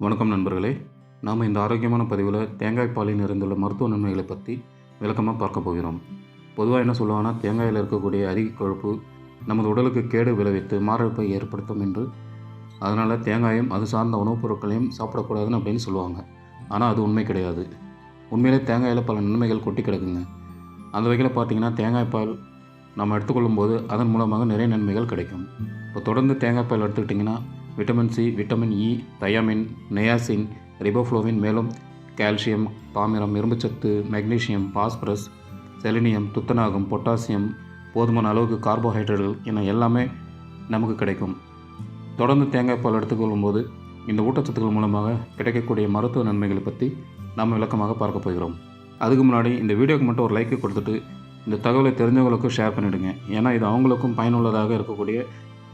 வணக்கம் நண்பர்களே. நாம் இந்த ஆரோக்கியமான பதிவில் தேங்காய் பாலில் நிறைந்துள்ள மருத்துவ நன்மைகளை பற்றி விளக்கமாக பார்க்க போகிறோம். பொதுவாக என்ன சொல்லுவாங்கன்னா, தேங்காயில் இருக்கக்கூடிய அதிக கொழுப்பு நமது உடலுக்கு கேடு விளைவித்து மாரடைப்பை ஏற்படுத்தும் என்று. அதனால் தேங்காயும் அது சார்ந்த உணவுப் பொருட்களையும் சாப்பிடக்கூடாதுன்னு அப்படின்னு சொல்லுவாங்க. ஆனால் அது உண்மை கிடையாது. உண்மையிலே தேங்காயில் பல நன்மைகள் கொட்டி கிடக்குங்க. அந்த வகையில் பார்த்திங்கன்னா, தேங்காய் பால் நம்ம எடுத்துக்கொள்ளும் போது அதன் மூலமாக நிறைய நன்மைகள் கிடைக்கும். இப்போ தொடர்ந்து தேங்காய் பால் எடுத்துக்கிட்டிங்கன்னா vitamin C, vitamin E, thiamine, niacin, riboflavin, மேலும் கால்சியம், தாமிரம், இரும்புச்சத்து, மெக்னீசியம், பாஸ்பரஸ், செலினியம், துத்தநாகம், பொட்டாசியம், போதுமான அளவுக்கு கார்போஹைட்ரேட்டுகள் என எல்லாமே நமக்கு கிடைக்கும். தொடர்ந்து தேங்காய் பால் எடுத்துக்கொள்ளும்போது இந்த ஊட்டச்சத்துக்கள் மூலமாக கிடைக்கக்கூடிய மருத்துவ நன்மைகளை பற்றி நாம் விளக்கமாக பார்க்க போகிறோம். அதுக்கு முன்னாடி இந்த வீடியோக்கு மட்டும் ஒரு லைக்கு கொடுத்துட்டு இந்த தகவலை தெரிஞ்சவங்களுக்கும் ஷேர் பண்ணிவிடுங்க. ஏன்னா இது அவங்களுக்கும் பயனுள்ளதாக இருக்கக்கூடிய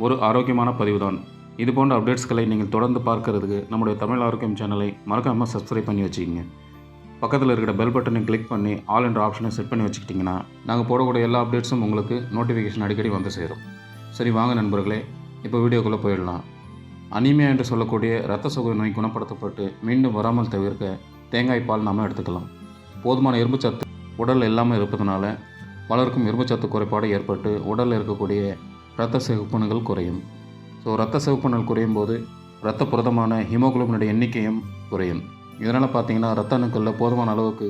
ஒரு ஆரோக்கியமான பதிவு தான். இது போன்ற அப்டேட்ஸ்களை நீங்கள் தொடர்ந்து பார்க்கறதுக்கு நம்முடைய தமிழ் ஆரோக்கியம் சேனலை மறக்காமல் சப்ஸ்கிரைப் பண்ணி வச்சுக்கிங்க. பக்கத்தில் இருக்கிற பெல் பட்டனை கிளிக் பண்ணி ஆல் என்ற ஆப்ஷனை செட் பண்ணி வச்சுக்கிட்டிங்கன்னா நாங்கள் போடக்கூடிய எல்லா அப்டேட்ஸும் உங்களுக்கு நோட்டிஃபிகேஷன் அடிக்கடி வந்து சேரும். சரி, வாங்க நண்பர்களே, இப்போ வீடியோக்குள்ளே போயிடலாம். அனீமியா என்று சொல்லக்கூடிய இரத்த சோகை நோய் குணப்படுத்தப்பட்டு மீண்டும் வராமல் தவிர்க்க தேங்காய் பால் நாம் எடுத்துக்கலாம். போதுமான இரும்புச்சத்து உடல் இல்லாமல் இருப்பதனால பலருக்கும் இரும்புச்சத்து குறைபாடு ஏற்பட்டு உடலில் இருக்கக்கூடிய இரத்த சிவப்பணுகள் குறையும். இரத்த சிவப்பணுகள் குறையும் போது இரத்த புரதமான ஹீமோகுளோபினுடைய எண்ணிக்கையும் குறையும். இதனால் பார்த்திங்கன்னா இரத்த அணுக்களில் போதுமான அளவுக்கு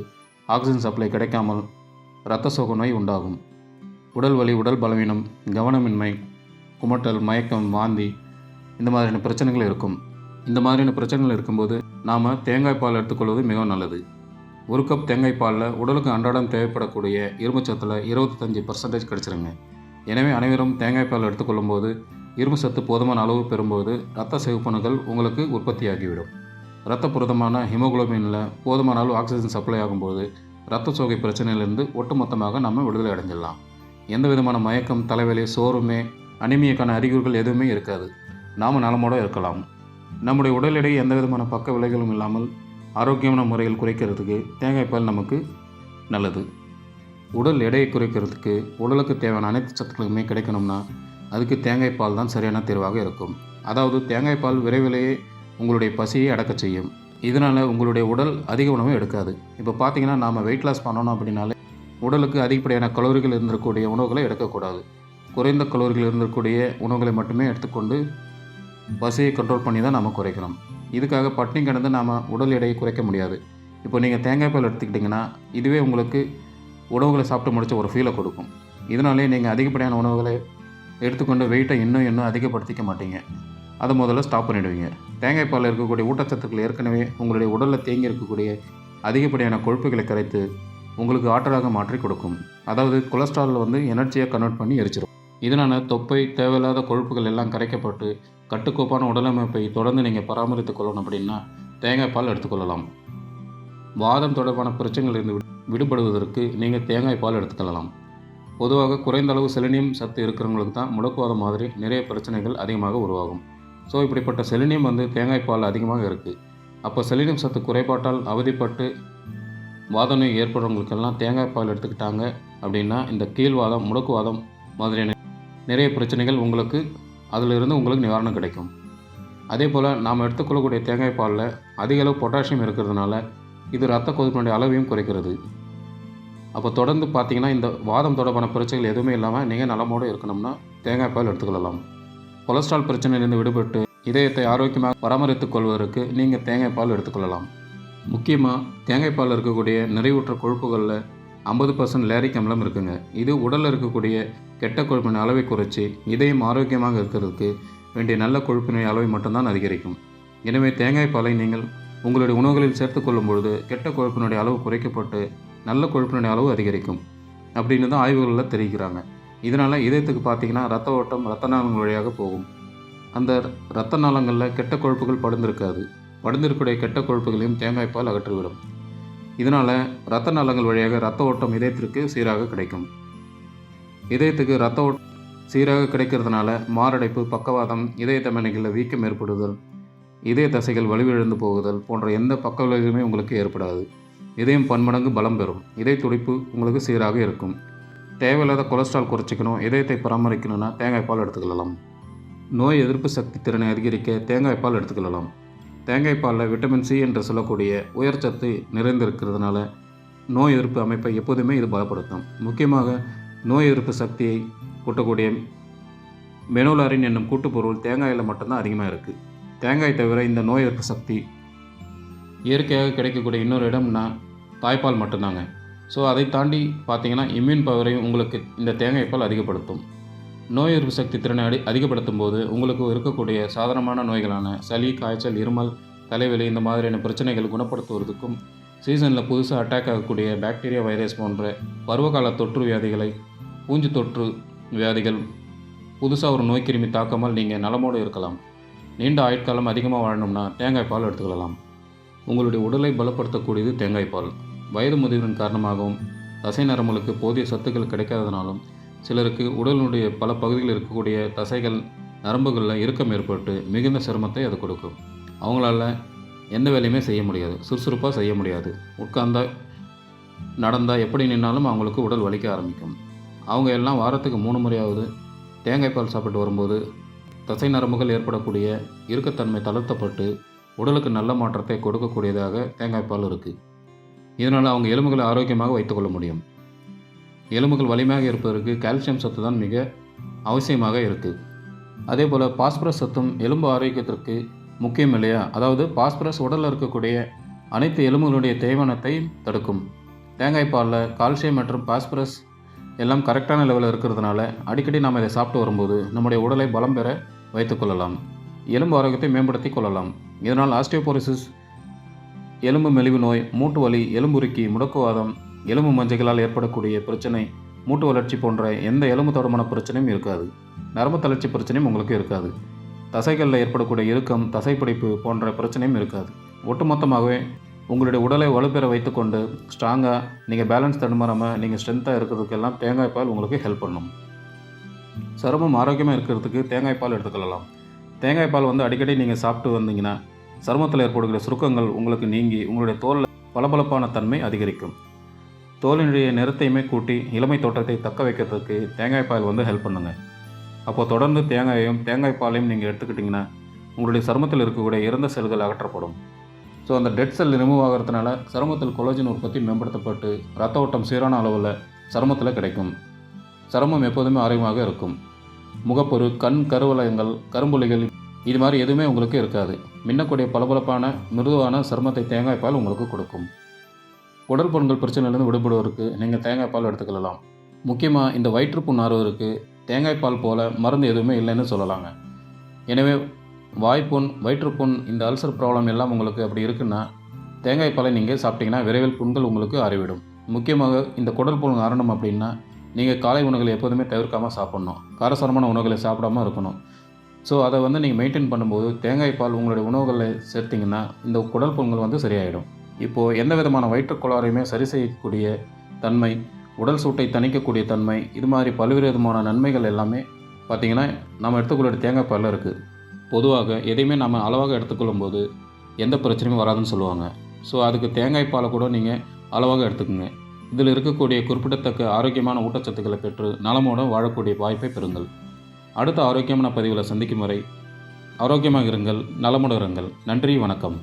ஆக்சிஜன் சப்ளை கிடைக்காமல் இரத்த சோகை நோய் உண்டாகும். உடல் வலி, உடல் பலவீனம், கவனமின்மை, குமட்டல், மயக்கம், வாந்தி இந்த மாதிரியான பிரச்சனைகள் இருக்கும். இந்த மாதிரியான பிரச்சனைகள் இருக்கும்போது நாம் தேங்காய் பால் எடுத்துக்கொள்வது மிகவும் நல்லது. ஒரு கப் தேங்காய் பாலில் உடலுக்கு அன்றாடம் தேவைப்படக்கூடிய இரும்புச்சத்தில் 25% கிடச்சிருங்க. எனவே அனைவரும் தேங்காய் பால் எடுத்துக்கொள்ளும் போது இரும்பு சத்து போதுமான அளவு பெறும்போது இரத்த சிவப்பணுக்கள் உங்களுக்கு உற்பத்தியாகிவிடும். இரத்த புரதமான ஹீமோகுளோபினில் போதுமான அளவு ஆக்சிஜன் சப்ளை ஆகும்போது இரத்த சோகை பிரச்சனையிலிருந்து ஒட்டுமொத்தமாக நம்ம விடுதலை அடைஞ்சிடலாம். எந்த விதமான மயக்கம், தலைவலி, சோர்வுமே, அனிமியாக்கான அறிகுறிகள் எதுவுமே இருக்காது. நாம் நலமோடு இருக்கலாம். நம்முடைய உடல் எடை எந்த விதமான பக்க விளைவுகளும் இல்லாமல் ஆரோக்கியமான முறையில் குறைக்கிறதுக்கு தேங்காய் பால் நமக்கு நல்லது. உடல் எடையை குறைக்கிறதுக்கு உடலுக்கு தேவையான அனைத்து சத்துக்களுமே கிடைக்கணும்னா அதுக்கு தேங்காய் பால் தான் சரியான தீர்வாக இருக்கும். அதாவது தேங்காய் பால் விரைவிலேயே உங்களுடைய பசியை அடக்க செய்யும். இதனால் உங்களுடைய உடல் அதிக உணவு எடுக்காது. இப்போ பார்த்திங்கன்னா நாம் வெயிட் லாஸ் பண்ணணும் அப்படின்னாலே உடலுக்கு அதிகப்படியான கலோரிகள் இருந்திருக்கக்கூடிய உணவுகளை எடுக்கக்கூடாது. குறைந்த கலோரிகள் இருந்திருக்கக்கூடிய உணவுகளை மட்டுமே எடுத்துக்கொண்டு பசியை கண்ட்ரோல் பண்ணி தான் நாம் குறைக்கணும். இதுக்காக பட்டினி கிடந்து நாம் உடல் எடையை குறைக்க முடியாது. இப்போ நீங்கள் தேங்காய் பால் எடுத்துக்கிட்டிங்கன்னா இதுவே உங்களுக்கு உணவுகளை சாப்பிட்டு முடித்த ஒரு ஃபீலை கொடுக்கும். இதனாலே நீங்கள் அதிகப்படியான உணவுகளை எடுத்துக்கொண்டு வெயிட்டை இன்னும் அதிகப்படுத்திக்க மாட்டீங்க. அதை முதல்ல ஸ்டாப் பண்ணிவிடுவீங்க. தேங்காய் பாலில் இருக்கக்கூடிய ஊட்டச்சத்துக்கள் ஏற்கனவே உங்களுடைய உடலில் தேங்கி இருக்கக்கூடிய அதிகப்படியான கொழுப்புகளை கரைத்து உங்களுக்கு ஆற்றலாக மாற்றி கொடுக்கும். அதாவது கொலஸ்ட்ராலில் எனர்ஜியாக கன்வெர்ட் பண்ணி எரிச்சிடும். இதனால் தொப்பை, தேவையில்லாத கொழுப்புகள் எல்லாம் கரைக்கப்பட்டு கட்டுக்கோப்பான உடலமைப்பை தொடர்ந்து நீங்கள் பராமரித்து கொள்ளணும் அப்படின்னா தேங்காய் பால் எடுத்துக்கொள்ளலாம். வாதம் தொடர்பான பிரச்சனைகளிலிருந்து விடுபடுவதற்கு நீங்கள் தேங்காய் பால் எடுத்துக்கொள்ளலாம். பொதுவாக குறைந்த அளவு செலினியம் சத்து இருக்கிறவங்களுக்கு தான் முடக்குவாதம் மாதிரி நிறைய பிரச்சனைகள் அதிகமாக உருவாகும். இப்படிப்பட்ட செலினியம் தேங்காய் பால் அதிகமாக இருக்குது. அப்போ செலினியம் சத்து குறைபாட்டால் அவதிப்பட்டு வாத நோய் ஏற்படுறவங்களுக்கெல்லாம் தேங்காய் பால் எடுத்துக்கிட்டாங்க அப்படின்னா இந்த கீழ்வாதம், முடக்குவாதம் மாதிரியான நிறைய பிரச்சனைகள் அதிலிருந்து உங்களுக்கு நிவாரணம் கிடைக்கும். அதே போல் நாம் எடுத்துக்கொள்ளக்கூடிய தேங்காய் பாலில் அதிக அளவு பொட்டாசியம் இருக்கிறதுனால இது இரத்த கொதிப்பினுடைய அளவையும் குறைக்கிறது. அப்போ தொடர்ந்து பார்த்திங்கன்னா இந்த வாதம் தொடர்பான பிரச்சனைகள் எதுவுமே இல்லாமல் நீங்கள் நலமோடு இருக்கணும்னா தேங்காய் பால் எடுத்துக்கொள்ளலாம். கொலஸ்ட்ரால் பிரச்சனையிலிருந்து விடுபட்டு இதயத்தை ஆரோக்கியமாக பராமரித்துக் கொள்வதற்கு நீங்கள் தேங்காய் பால் எடுத்துக்கொள்ளலாம். முக்கியமாக தேங்காய் பாலில் இருக்கக்கூடிய நிறைவுற்ற கொழுப்புகளில் 50% லேரிக் அமிலம் இருக்குங்க. இது உடலில் இருக்கக்கூடிய கெட்ட கொழுப்பின் அளவை குறைச்சி இதயம் ஆரோக்கியமாக இருக்கிறதுக்கு வேண்டிய நல்ல கொழுப்பினுடைய அளவை மட்டும்தான் அதிகரிக்கும். எனவே தேங்காய் பாலை நீங்கள் உங்களுடைய உணவுகளில் சேர்த்து கொள்ளும் பொழுது கெட்ட கொழுப்பினுடைய அளவு குறைக்கப்பட்டு நல்ல கொழுப்பினுடைய அளவு அதிகரிக்கும் அப்படின்னு தான் ஆய்வுகளில் தெரிவிக்கிறாங்க. இதனால் இதயத்துக்கு பார்த்திங்கன்னா இரத்த ஓட்டம் இரத்த நாளங்கள் வழியாக போகும். அந்த இரத்த நாளங்களில் கெட்ட கொழுப்புகள் படுந்திருக்கக்கூடிய கெட்ட கொழுப்புகளையும் தேங்காய் பால் அகற்றிவிடும். இதனால் இரத்த நாளங்கள் வழியாக இரத்த ஓட்டம் இதயத்திற்கு சீராக கிடைக்கும். இதயத்துக்கு இரத்த ஓட்டம் சீராக கிடைக்கிறதுனால மாரடைப்பு, பக்கவாதம், இதய தமனிகளில் வீக்கம் ஏற்படுதல், இதய தசைகள் வலுவிழந்து போகுதல் போன்ற எந்த பக்க விளைவுகளுமே உங்களுக்கு ஏற்படாது. இதயம் பன்மடங்கு பலம் பெறும். இதய துடிப்பு உங்களுக்கு சீராக இருக்கும். தேவையில்லாத கொலஸ்ட்ரால் குறைச்சிக்கணும், இதயத்தை பராமரிக்கணும்னா தேங்காய் பால் எடுத்துக்கொள்ளலாம். நோய் எதிர்ப்பு சக்தி திறனை அதிகரிக்க தேங்காய் பால் எடுத்துக்கொள்ளலாம். தேங்காய் பாலில் விட்டமின் சி என்று சொல்லக்கூடிய உயர்ச்சத்து நிறைந்திருக்கிறதுனால நோய் எதிர்ப்பு அமைப்பை எப்போதுமே இது பலப்படுத்தும். முக்கியமாக நோய் எதிர்ப்பு சக்தியை கூட்டக்கூடிய மெனோலாரின் என்னும் கூட்டுப்பொருள் தேங்காயில் மட்டும்தான் அதிகமாக இருக்குது. தேங்காய் தவிர இந்த நோய் எதிர்ப்பு சக்தி இயற்கையாக கிடைக்கக்கூடிய இன்னொரு இடம்னா தாய்ப்பால் மட்டும்தாங்க. ஸோ அதை தாண்டி பார்த்தீங்கன்னா இம்யூன் பவரையும் உங்களுக்கு இந்த தேங்காய் பால் அதிகப்படுத்தும். நோய் எதிர்ப்பு சக்தி திறனை அதிகப்படுத்தும் போது உங்களுக்கு இருக்கக்கூடிய சாதாரணமான நோய்களான சளி, காய்ச்சல், இருமல், தலைவலி இந்த மாதிரியான பிரச்சனைகள் குணப்படுத்துவதற்கும் சீசனில் புதுசாக அட்டாக் ஆகக்கூடிய பாக்டீரியா, வைரஸ் போன்ற பருவகால தொற்று வியாதிகளை, பூஞ்சு தொற்று வியாதிகள், புதுசாக ஒரு நோய்க்கிருமி தாக்காமல் நீங்கள் நலமோடு இருக்கலாம். நீண்ட ஆயுட்காலம் அதிகமாக வாழணும்னா தேங்காய் பால் எடுத்துக்கொள்ளலாம். உங்களுடைய உடலை பலப்படுத்தக்கூடியது தேங்காய் பால். வயது முதிர்வின் காரணமாகவும் தசை நரம்புகளுக்கு போதிய சத்துக்கள் கிடைக்காதனாலும் சிலருக்கு உடலினுடைய பல பகுதிகளில் இருக்கக்கூடிய தசைகள், நரம்புகளில் இறுக்கம் ஏற்பட்டு மிகுந்த சிரமத்தை அது கொடுக்கும். அவங்களால எந்த வேலையுமே செய்ய முடியாது, சுறுசுறுப்பாக செய்ய முடியாது. உட்கார்ந்தா, நடந்தால், எப்படி நின்னாலும் அவங்களுக்கு உடல் வலிக்க ஆரம்பிக்கும். அவங்க எல்லாம் வாரத்துக்கு 3 முறையாவது தேங்காய் பால் சாப்பிட்டு வரும்போது தசை நரம்புகள் ஏற்படக்கூடிய இறுக்கத்தன்மை தளர்த்தப்பட்டு உடலுக்கு நல்ல மாற்றத்தை கொடுக்கக்கூடியதாக தேங்காய் பால் இருக்குது. இதனால் அவங்க எலும்புகளை ஆரோக்கியமாக வைத்துக்கொள்ள முடியும். எலும்புகள் வலிமையாக இருப்பதற்கு கால்சியம் சத்து தான் மிக அவசியமாக இருக்குது. அதே போல் பாஸ்பரஸ் சத்தும் எலும்பு ஆரோக்கியத்திற்கு முக்கியம் இல்லையா? அதாவது பாஸ்பரஸ் உடலில் இருக்கக்கூடிய அனைத்து எலும்புகளுடைய தேய்மானத்தை தடுக்கும். தேங்காய் பாலில் கால்சியம் மற்றும் பாஸ்பரஸ் எல்லாம் கரெக்டான லெவலில் இருக்கிறதுனால அடிக்கடி நாம் இதை சாப்பிட்டு வரும்போது நம்முடைய உடலை பலம் பெற வைத்துக்கொள்ளலாம். எலும்பு ஆரோக்கியத்தை மேம்படுத்தி கொள்ளலாம். இதனால் ஆஸ்டியோபோரோசிஸ், எலும்பு மெலிவு நோய், மூட்டு வலி, எலும்புருக்கி, முடக்குவாதம், எலும்பு மஞ்சைகளால் ஏற்படக்கூடிய பிரச்சனை, மூட்டு வளர்ச்சி போன்ற எந்த எலும்பு தொடர்பான பிரச்சனையும் இருக்காது. நரம்பு தளர்ச்சி பிரச்சனையும் உங்களுக்கு இருக்காது. தசைகளில் ஏற்படக்கூடிய இறுக்கம், தசைப்பிடிப்பு போன்ற பிரச்சனையும் இருக்காது. ஒட்டுமொத்தமாகவே உங்களுடைய உடலை வலுப்பெற வைத்துக்கொண்டு ஸ்ட்ராங்காக நீங்கள் பேலன்ஸ் தடுமாறாமல் நீங்கள் ஸ்ட்ரென்த்தாக இருக்கிறதுக்கெல்லாம் தேங்காய் பால் உங்களுக்கு ஹெல்ப் பண்ணும். சருமம் ஆரோக்கியமாக இருக்கிறதுக்கு தேங்காய் பால் எடுத்துக்கொள்ளலாம். தேங்காய் பால் அடிக்கடி நீங்கள் சாப்பிட்டு வந்தீங்கன்னா சருமத்தில் ஏற்படக்கூடிய சுருக்கங்கள் உங்களுக்கு நீங்கி உங்களுடைய தோலில் பளபளப்பான தன்மை அதிகரிக்கும். தோலினுடைய நிறத்தையுமே கூட்டி இளமை தோற்றத்தை தக்க வைக்கிறதுக்கு தேங்காய் பால் ஹெல்ப் பண்ணுங்க. அப்போது தொடர்ந்து தேங்காய் பாலையும் நீங்கள் எடுத்துக்கிட்டிங்கன்னா உங்களுடைய சருமத்தில் இருக்கக்கூடிய இறந்த செல்கள் அகற்றப்படும். ஸோ அந்த டெட் செல் ரிமூவ் ஆகிறதுனால சருமத்தில் கொலாஜன் உற்பத்தி மேம்படுத்தப்பட்டு ரத்த ஓட்டம் சீரான அளவில் சருமத்தில் கிடைக்கும். சருமம் எப்போதுமே ஆரோக்கியமாக இருக்கும். முகப்பொரு, கண் கருவலயங்கள், கரும்புள்ளிகள் இது மாதிரி எதுவுமே உங்களுக்கு இருக்காது. மின்னக்கூடிய பளபளப்பான மிருதுவான சருமத்தை தேங்காய் பால் உங்களுக்கு கொடுக்கும். உடல் புண்கள் பிரச்சனையிலிருந்து விடுபடுவதற்கு நீங்கள் தேங்காய் பால் எடுத்துக்கொள்ளலாம். முக்கியமாக இந்த வயிற்றுப்புண் ஆறுவதற்கு தேங்காய் பால் போல் மருந்து எதுவுமே இல்லைன்னு சொல்லலாங்க. எனவே வாய்ப்புண், வயிற்றுப்புண், இந்த அல்சர் ப்ராப்ளம் எல்லாம் உங்களுக்கு அப்படி இருக்குன்னா தேங்காய் பாலை நீங்கள் சாப்பிட்டீங்கன்னா விரைவில் புண்கள் உங்களுக்கு ஆறிவிடும். முக்கியமாக இந்த குடல் புண் ஆறணும் அப்படின்னா நீங்கள் காலை உணவுகளை எப்போதுமே தவிர்க்காமல் சாப்பிட்ணும். காரசாரமான உணவுகளை சாப்பிடாமல் இருக்கணும். ஸோ அதை நீங்கள் மெயின்டைன் பண்ணும்போது தேங்காய் பால் உங்களுடைய உணவுகளில் சேர்த்திங்கன்னா இந்த குடல் புண்கள் சரியாயிடும். இப்போது எந்த விதமான வயிற்றுக்கோளாறையுமே சரி செய்யக்கூடிய தன்மை, உடல் சூட்டை தணிக்கக்கூடிய தன்மை, இது மாதிரி பல்வேறு விதமான நன்மைகள் எல்லாமே பார்த்திங்கன்னா நம்ம எடுத்துக்கொள்ள தேங்காய் பாலில் இருக்குது. பொதுவாக எதையுமே நம்ம அளவாக எடுத்துக்கொள்ளும் போது எந்த பிரச்சனையும் வராதுன்னு சொல்லுவாங்க. ஸோ அதுக்கு தேங்காய் பாலை கூட நீங்கள் அளவாக எடுத்துக்கோங்க. இதில் இருக்கக்கூடிய குறிப்பிடத்தக்க ஆரோக்கியமான ஊட்டச்சத்துக்களை பெற்று நலமோடு வாழக்கூடிய வாய்ப்பை பெறுங்கள். அடுத்த ஆரோக்கியமான பதிவில் சந்திக்கும் வரை ஆரோக்கியமாக இருங்கள், நலமுடன் இருங்கள். நன்றி, வணக்கம்.